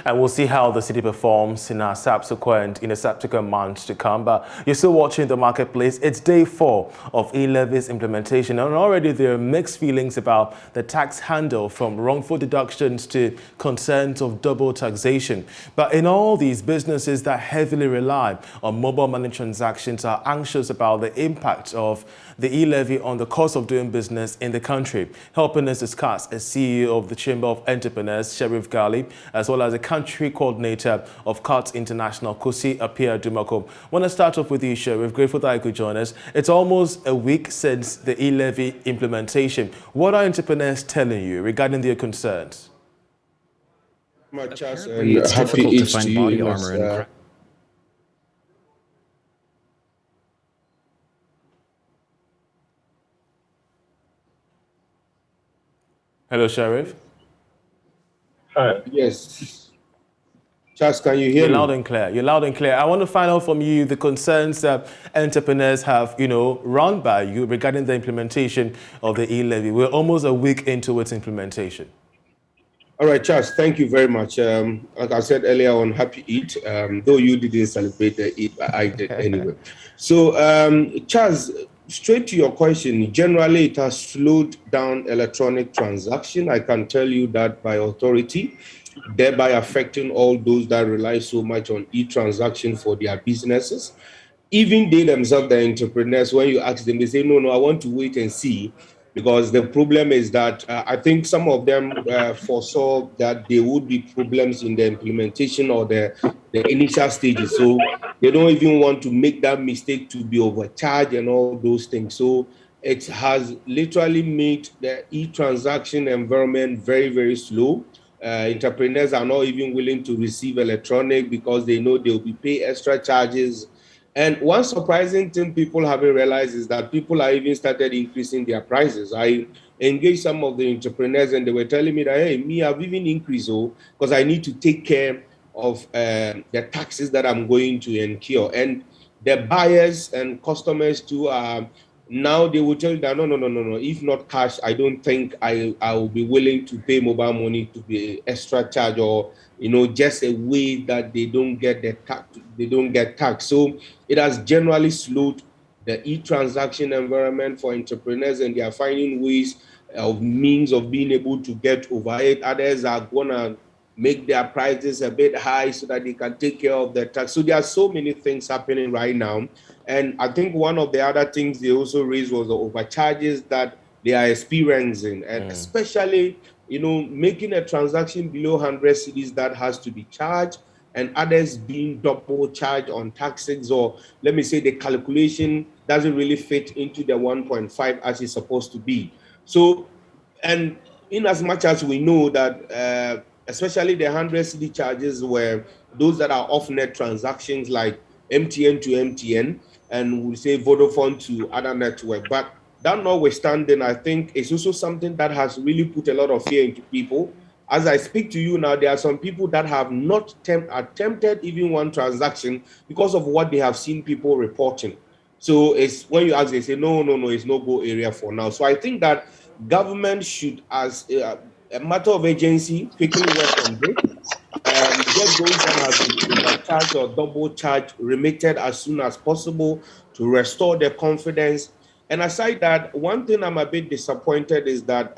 and we'll see how the city performs in the subsequent months to come. But you're still watching the marketplace. It's day 4 of e-levies implementation, and already there are mixed feelings about the tax handle, from wrongful deductions to concerns of double taxation. But in all these, businesses that heavily rely on mobile money transactions are anxious about the impact of the e-levy on the cost of doing business in the country. Helping us discuss is CEO of the Chamber of Entrepreneurs, Sheriff Gali, as well as the country coordinator of CARTS International, Kosi Apia Dumako. I want to start off with you, Sheriff. Grateful that you could join us. It's almost a week since the e-levy implementation. What are entrepreneurs telling you regarding their concerns? Apparently, it's difficult to find body armor and Hello, Sheriff. Yes. Charles, can you hear me? You're loud and clear. You're loud and clear. I want to find out from you the concerns that entrepreneurs have, run by you regarding the implementation of the e-levy. We're almost a week into its implementation. All right, Charles, thank you very much. Like I said earlier on, happy Eid. Though you didn't celebrate the Eid, but I did anyway. So, Charles, straight to your question, generally it has slowed down electronic transaction. I can tell you that by authority, thereby affecting all those that rely so much on e-transaction for their businesses. Even they themselves, the entrepreneurs, when you ask them, they say, no, I want to wait and see. Because the problem is that I think some of them foresaw that there would be problems in the implementation or the initial stages. So they don't even want to make that mistake to be overcharged and all those things. So it has literally made the e-transaction environment very, very slow. Entrepreneurs are not even willing to receive electronic because they know they'll be pay extra charges. And one surprising thing people haven't realized is that people are even started increasing their prices. I engaged some of the entrepreneurs and they were telling me that, hey, I've even increased because I need to take care of the taxes that I'm going to incur. And the buyers and customers too now they will tell you that no. If not cash, I don't think I will be willing to pay mobile money to be extra charge or just a way that they don't get the tax. They don't get taxed. So it has generally slowed the e-transaction environment for entrepreneurs, and they are finding ways of means of being able to get over it. Others are gonna make their prices a bit high so that they can take care of the tax. So there are so many things happening right now. And I think one of the other things they also raised was the overcharges that they are experiencing. And especially, making a transaction below 100 cedis that has to be charged, and others being double charged on taxes, or let me say the calculation doesn't really fit into the 1.5 as it's supposed to be. So, and in as much as we know that especially the 100 CD charges were those that are off-net transactions like MTN to MTN, and we say Vodafone to other network. But that notwithstanding, I think it's also something that has really put a lot of fear into people. As I speak to you now, there are some people that have not attempted even one transaction because of what they have seen people reporting. So it's when you ask, they say, no, it's no go area for now. So I think that government should, as a matter of agency, quickly work on this. Get those that have been overcharged or double charged remitted as soon as possible to restore their confidence. And aside that, one thing I'm a bit disappointed is that,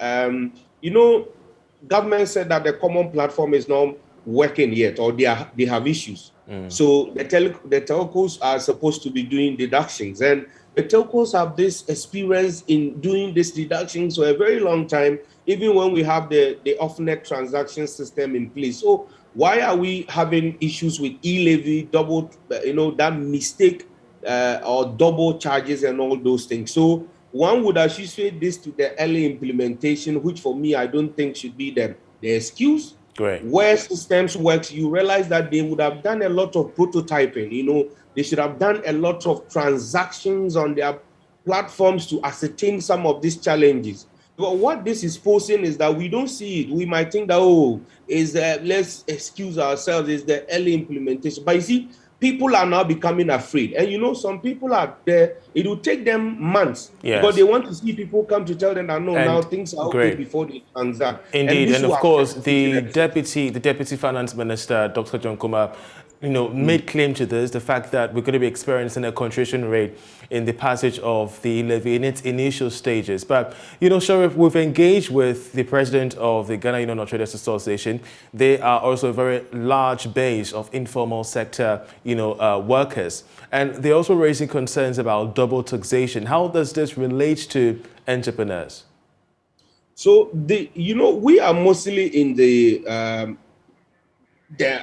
government said that the common platform is not working yet, or they have issues. So the telcos are supposed to be doing deductions, and the telcos have this experience in doing these deductions for a very long time, even when we have the off-net transaction system in place. So why are we having issues with e-levy, double, that mistake or double charges and all those things? So one would associate this to the early implementation, which for me, I don't think should be the excuse. Great. Where systems works, you realize that they would have done a lot of prototyping. They should have done a lot of transactions on their platforms to ascertain some of these challenges. But what this is posing is that we don't see it. We might think that, let's excuse ourselves, it's the early implementation. But you see, people are now becoming afraid. And you know, some people are there, it will take them months because they want to see people come to tell them that no, now things are okay before they transact. Indeed, and of course, the deputy finance minister, Dr. John Kumar, made claim to this, the fact that we're going to be experiencing a contraction rate in the passage of the e-levy in its initial stages. But, Sheriff, we've engaged with the president of the Ghana Union of Traders Association. They are also a very large base of informal sector, workers. And they're also raising concerns about double taxation. How does this relate to entrepreneurs? So, we are mostly in the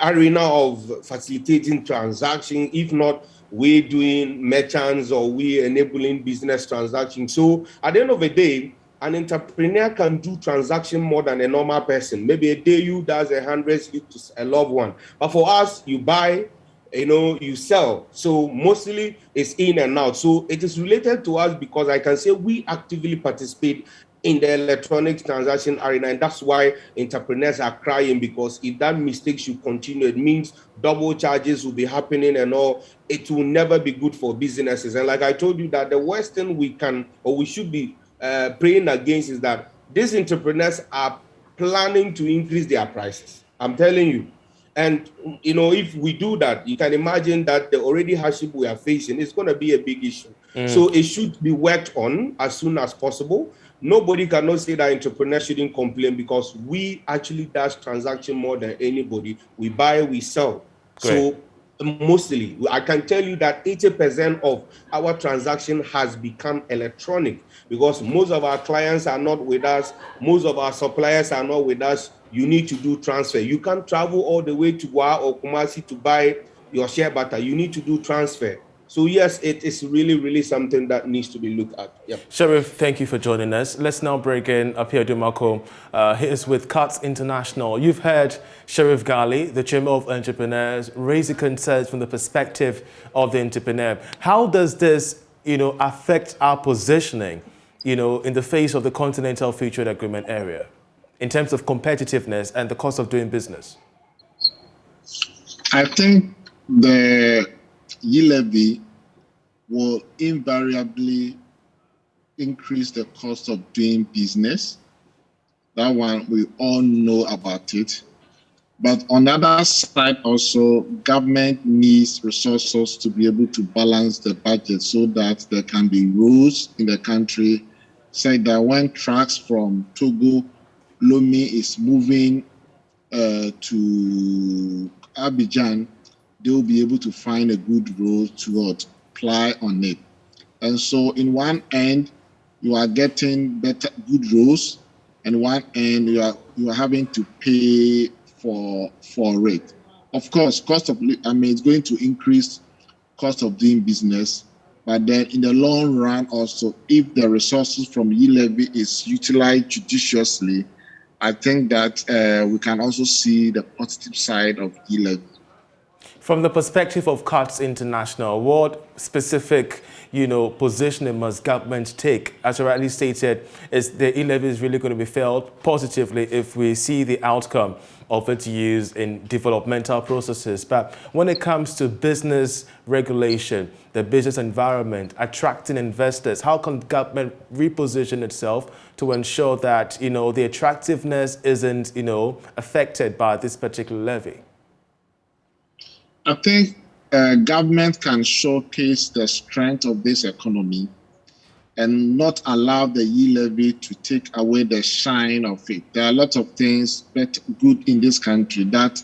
arena of facilitating transactions. If not, we're doing merchants or we're enabling business transactions. So at the end of the day, an entrepreneur can do transaction more than a normal person. Maybe a day you does 100 to a loved one. But for us, you buy, you sell. So mostly it's in and out. So it is related to us because I can say we actively participate in the electronic transaction arena, and that's why entrepreneurs are crying, because if that mistake should continue, it means double charges will be happening and all. It will never be good for businesses. And like I told you, that the worst thing we can or we should be praying against is that these entrepreneurs are planning to increase their prices. I'm telling you. And if we do that, you can imagine that the already hardship we are facing is going to be a big issue. So it should be worked on as soon as possible. Nobody cannot say that entrepreneurs shouldn't complain, because we actually dash transaction more than anybody. We buy, we sell. Great. So mostly, I can tell you that 80% of our transaction has become electronic, because most of our clients are not with us. Most of our suppliers are not with us. You need to do transfer. You can't travel all the way to Wa or Kumasi to buy your share butter. You need to do transfer. So yes, it is really, really something that needs to be looked at. Yep. Sheriff, thank you for joining us. Let's now bring in Apia Dumako. He is with Cuts International. You've heard Sheriff Gali, the Chamber of Entrepreneurs, raise the concerns from the perspective of the entrepreneur. How does this, affect our positioning, in the face of the Continental Free Trade Agreement area, in terms of competitiveness and the cost of doing business? I think the e-levy will invariably increase the cost of doing business. That one, we all know about it. But on the other side also, government needs resources to be able to balance the budget so that there can be rules in the country, say that when trucks from Togo, Lomé is moving to Abidjan, they will be able to find a good road to apply on it. And so in one end, you are getting good roads, and one end you are having to pay for it. Of course, it's going to increase cost of doing business, but then in the long run also, if the resources from e-levy is utilized judiciously, I think that we can also see the positive side of e-levy. From the perspective of Cuts International, what specific, positioning must government take? As you rightly stated, is the e-levy is really going to be felt positively if we see the outcome of its use in developmental processes. But when it comes to business regulation, the business environment, attracting investors, how can government reposition itself to ensure that, the attractiveness isn't, affected by this particular levy? I think government can showcase the strength of this economy and not allow the e-levy to take away the shine of it. There are lots of things good in this country that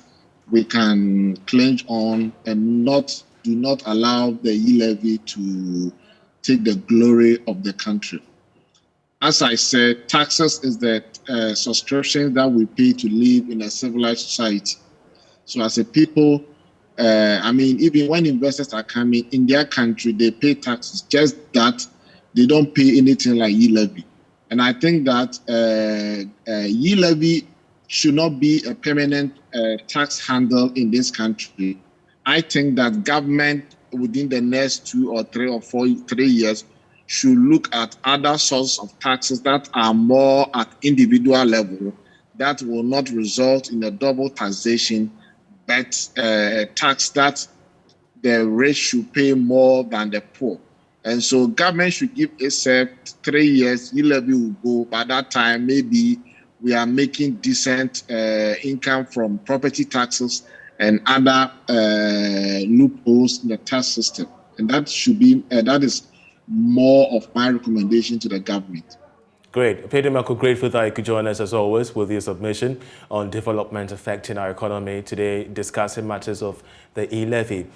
we can cling on and do not allow the e-levy to take the glory of the country. As I said, taxes is the subscription that we pay to live in a civilized society. So as a people, even when investors are coming in their country, they pay taxes, just that they don't pay anything like e-levy. And I think that e-levy should not be a permanent tax handle in this country. I think that government within the next 2 or 3 or 3 years should look at other sources of taxes that are more at individual level, that will not result in a double taxation, but tax that the rich should pay more than the poor. And so government should give itself 3 years, e-levy will go. By that time, maybe we are making decent income from property taxes and other loopholes in the tax system. And that should be, that is more of my recommendation to the government. Great. Peter Mako, grateful that you could join us as always with your submission on development affecting our economy today, discussing matters of the e-levy.